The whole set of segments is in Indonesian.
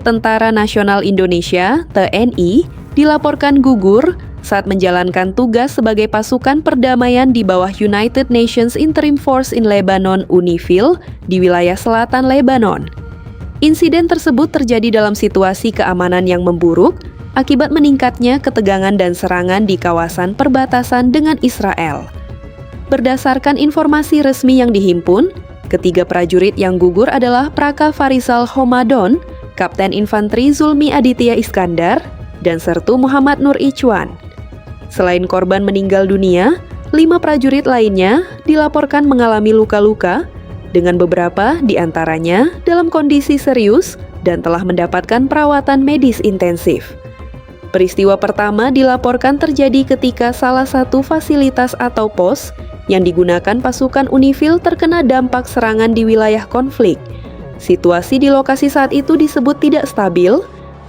Tentara Nasional Indonesia (TNI) dilaporkan gugur saat menjalankan tugas sebagai pasukan perdamaian di bawah United Nations Interim Force in Lebanon (UNIFIL) di wilayah selatan Lebanon. Insiden tersebut terjadi dalam situasi keamanan yang memburuk akibat meningkatnya ketegangan dan serangan di kawasan perbatasan dengan Israel. Berdasarkan informasi resmi yang dihimpun, ketiga prajurit yang gugur adalah Praka Farisal Homadon, Kapten Infanteri Zulmi Aditya Iskandar, dan Sertu Muhammad Nur Ichwan. Selain korban meninggal dunia, 5 prajurit lainnya dilaporkan mengalami luka-luka, dengan beberapa di antaranya dalam kondisi serius dan telah mendapatkan perawatan medis intensif. Peristiwa pertama dilaporkan terjadi ketika salah satu fasilitas atau pos yang digunakan pasukan UNIFIL terkena dampak serangan di wilayah konflik. Situasi di lokasi saat itu disebut tidak stabil,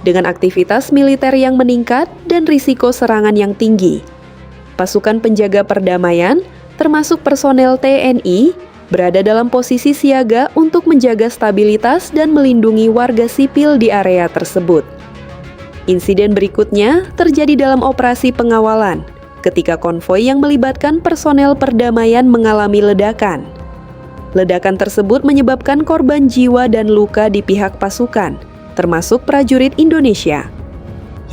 dengan aktivitas militer yang meningkat dan risiko serangan yang tinggi. Pasukan penjaga perdamaian, termasuk personel TNI, berada dalam posisi siaga untuk menjaga stabilitas dan melindungi warga sipil di area tersebut. Insiden berikutnya terjadi dalam operasi pengawalan, ketika konvoi yang melibatkan personel perdamaian mengalami ledakan. Ledakan tersebut menyebabkan korban jiwa dan luka di pihak pasukan, termasuk prajurit Indonesia.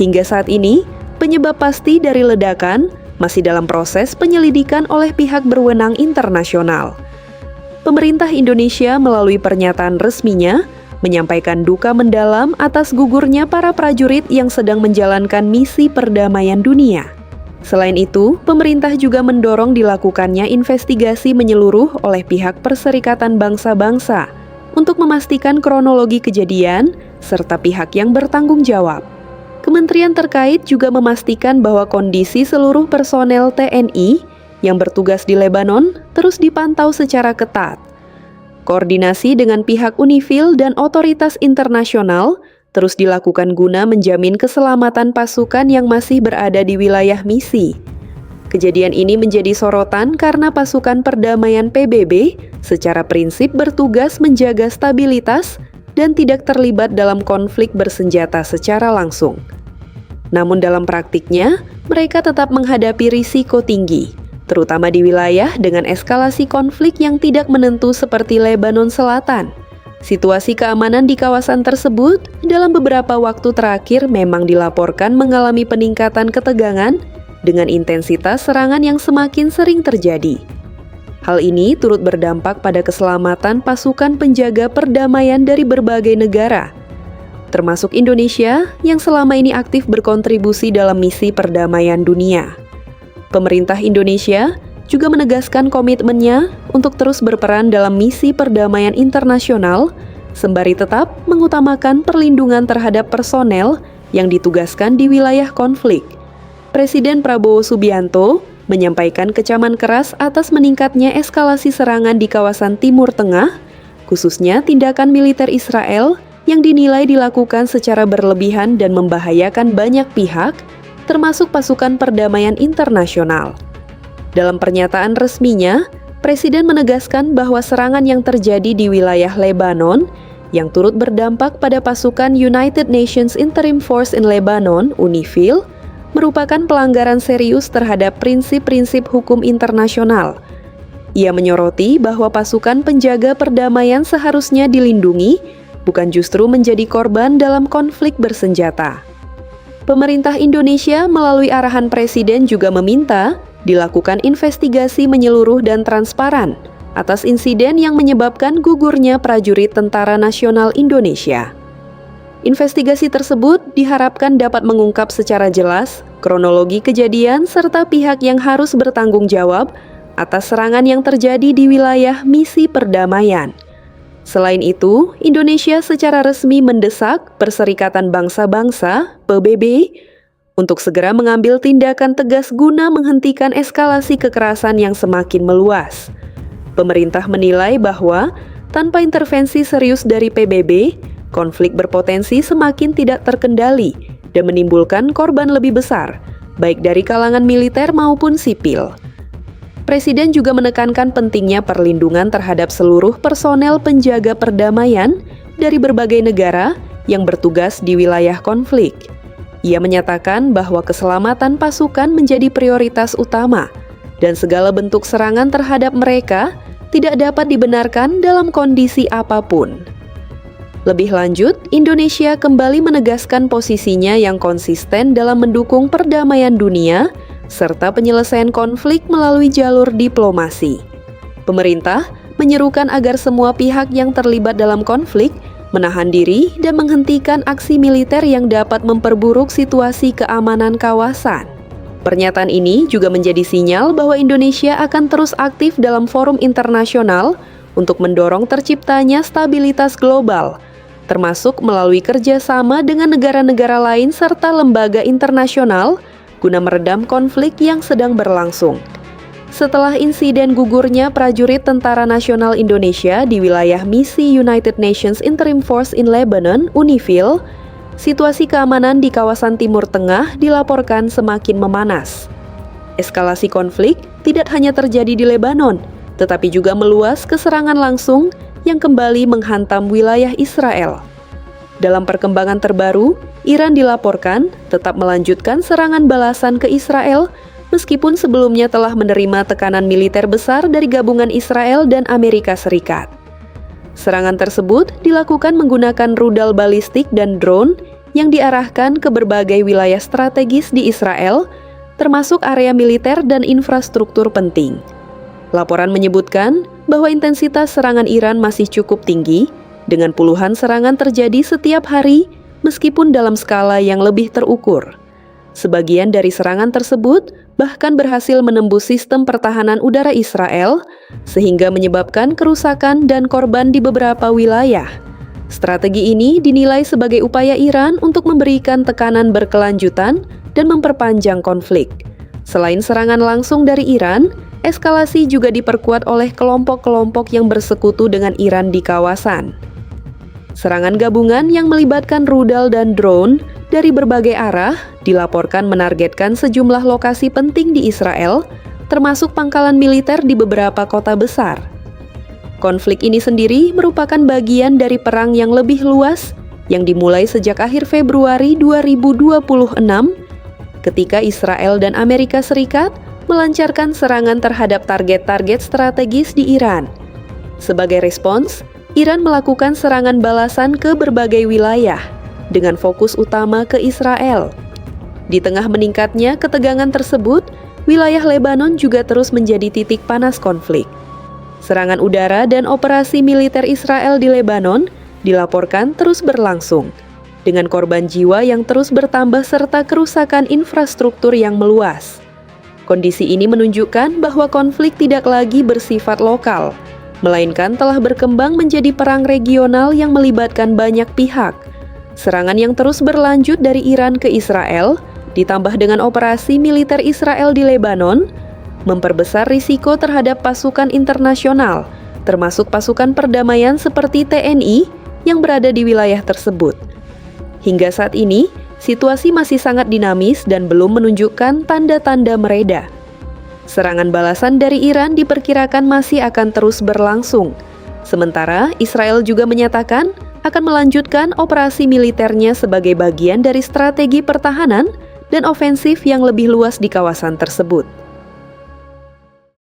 Hingga saat ini, penyebab pasti dari ledakan masih dalam proses penyelidikan oleh pihak berwenang internasional. Pemerintah Indonesia melalui pernyataan resminya menyampaikan duka mendalam atas gugurnya para prajurit yang sedang menjalankan misi perdamaian dunia. Selain itu, pemerintah juga mendorong dilakukannya investigasi menyeluruh oleh pihak Perserikatan Bangsa-Bangsa untuk memastikan kronologi kejadian serta pihak yang bertanggung jawab. Kementerian terkait juga memastikan bahwa kondisi seluruh personel TNI yang bertugas di Lebanon terus dipantau secara ketat. Koordinasi dengan pihak UNIFIL dan otoritas internasional terus dilakukan guna menjamin keselamatan pasukan yang masih berada di wilayah misi. Kejadian ini menjadi sorotan karena pasukan perdamaian PBB secara prinsip bertugas menjaga stabilitas dan tidak terlibat dalam konflik bersenjata secara langsung. Namun dalam praktiknya, mereka tetap menghadapi risiko tinggi, terutama di wilayah dengan eskalasi konflik yang tidak menentu seperti Lebanon Selatan. Situasi keamanan di kawasan tersebut dalam beberapa waktu terakhir memang dilaporkan mengalami peningkatan ketegangan dengan intensitas serangan yang semakin sering terjadi. Hal ini turut berdampak pada keselamatan pasukan penjaga perdamaian dari berbagai negara, termasuk Indonesia yang selama ini aktif berkontribusi dalam misi perdamaian dunia. Pemerintah Indonesia juga menegaskan komitmennya untuk terus berperan dalam misi perdamaian internasional, sembari tetap mengutamakan perlindungan terhadap personel yang ditugaskan di wilayah konflik. Presiden Prabowo Subianto menyampaikan kecaman keras atas meningkatnya eskalasi serangan di kawasan Timur Tengah, khususnya tindakan militer Israel yang dinilai dilakukan secara berlebihan dan membahayakan banyak pihak, termasuk pasukan perdamaian internasional. Dalam pernyataan resminya, Presiden menegaskan bahwa serangan yang terjadi di wilayah Lebanon, yang turut berdampak pada pasukan United Nations Interim Force in Lebanon (UNIFIL), merupakan pelanggaran serius terhadap prinsip-prinsip hukum internasional. Ia menyoroti bahwa pasukan penjaga perdamaian seharusnya dilindungi, bukan justru menjadi korban dalam konflik bersenjata. Pemerintah Indonesia melalui arahan Presiden juga meminta dilakukan investigasi menyeluruh dan transparan atas insiden yang menyebabkan gugurnya prajurit Tentara Nasional Indonesia. Investigasi tersebut diharapkan dapat mengungkap secara jelas kronologi kejadian serta pihak yang harus bertanggung jawab atas serangan yang terjadi di wilayah misi perdamaian. Selain itu, Indonesia secara resmi mendesak Perserikatan Bangsa-Bangsa (PBB) untuk segera mengambil tindakan tegas guna menghentikan eskalasi kekerasan yang semakin meluas. Pemerintah menilai bahwa tanpa intervensi serius dari PBB, konflik berpotensi semakin tidak terkendali dan menimbulkan korban lebih besar, baik dari kalangan militer maupun sipil. Presiden juga menekankan pentingnya perlindungan terhadap seluruh personel penjaga perdamaian dari berbagai negara yang bertugas di wilayah konflik. Ia menyatakan bahwa keselamatan pasukan menjadi prioritas utama dan segala bentuk serangan terhadap mereka tidak dapat dibenarkan dalam kondisi apapun. Lebih lanjut, Indonesia kembali menegaskan posisinya yang konsisten dalam mendukung perdamaian dunia serta penyelesaian konflik melalui jalur diplomasi. Pemerintah menyerukan agar semua pihak yang terlibat dalam konflik menahan diri dan menghentikan aksi militer yang dapat memperburuk situasi keamanan kawasan. Pernyataan ini juga menjadi sinyal bahwa Indonesia akan terus aktif dalam forum internasional untuk mendorong terciptanya stabilitas global, termasuk melalui kerjasama dengan negara-negara lain serta lembaga internasional guna meredam konflik yang sedang berlangsung. Setelah insiden gugurnya prajurit Tentara Nasional Indonesia di wilayah misi United Nations Interim Force in Lebanon, UNIFIL, situasi keamanan di kawasan Timur Tengah dilaporkan semakin memanas. Eskalasi konflik tidak hanya terjadi di Lebanon, tetapi juga meluas ke serangan langsung yang kembali menghantam wilayah Israel. Dalam perkembangan terbaru, Iran dilaporkan tetap melanjutkan serangan balasan ke Israel meskipun sebelumnya telah menerima tekanan militer besar dari gabungan Israel dan Amerika Serikat. Serangan tersebut dilakukan menggunakan rudal balistik dan drone yang diarahkan ke berbagai wilayah strategis di Israel, termasuk area militer dan infrastruktur penting. Laporan menyebutkan bahwa intensitas serangan Iran masih cukup tinggi, dengan puluhan serangan terjadi setiap hari meskipun dalam skala yang lebih terukur. Sebagian dari serangan tersebut bahkan berhasil menembus sistem pertahanan udara Israel, sehingga menyebabkan kerusakan dan korban di beberapa wilayah. Strategi ini dinilai sebagai upaya Iran untuk memberikan tekanan berkelanjutan dan memperpanjang konflik. Selain serangan langsung dari Iran, eskalasi juga diperkuat oleh kelompok-kelompok yang bersekutu dengan Iran di kawasan. Serangan gabungan yang melibatkan rudal dan drone dari berbagai arah dilaporkan menargetkan sejumlah lokasi penting di Israel, termasuk pangkalan militer di beberapa kota besar. Konflik ini sendiri merupakan bagian dari perang yang lebih luas yang dimulai sejak akhir Februari 2026 ketika Israel dan Amerika Serikat melancarkan serangan terhadap target-target strategis di Iran. Sebagai respons, Iran melakukan serangan balasan ke berbagai wilayah dengan fokus utama ke Israel. Di tengah meningkatnya ketegangan tersebut, wilayah Lebanon juga terus menjadi titik panas konflik. Serangan udara dan operasi militer Israel di Lebanon dilaporkan terus berlangsung, dengan korban jiwa yang terus bertambah serta kerusakan infrastruktur yang meluas. Kondisi ini menunjukkan bahwa konflik tidak lagi bersifat lokal, melainkan telah berkembang menjadi perang regional yang melibatkan banyak pihak. Serangan yang terus berlanjut dari Iran ke Israel, ditambah dengan operasi militer Israel di Lebanon, memperbesar risiko terhadap pasukan internasional, termasuk pasukan perdamaian seperti TNI yang berada di wilayah tersebut. Hingga saat ini, situasi masih sangat dinamis dan belum menunjukkan tanda-tanda mereda. Serangan balasan dari Iran diperkirakan masih akan terus berlangsung. Sementara Israel juga menyatakan akan melanjutkan operasi militernya sebagai bagian dari strategi pertahanan dan ofensif yang lebih luas di kawasan tersebut.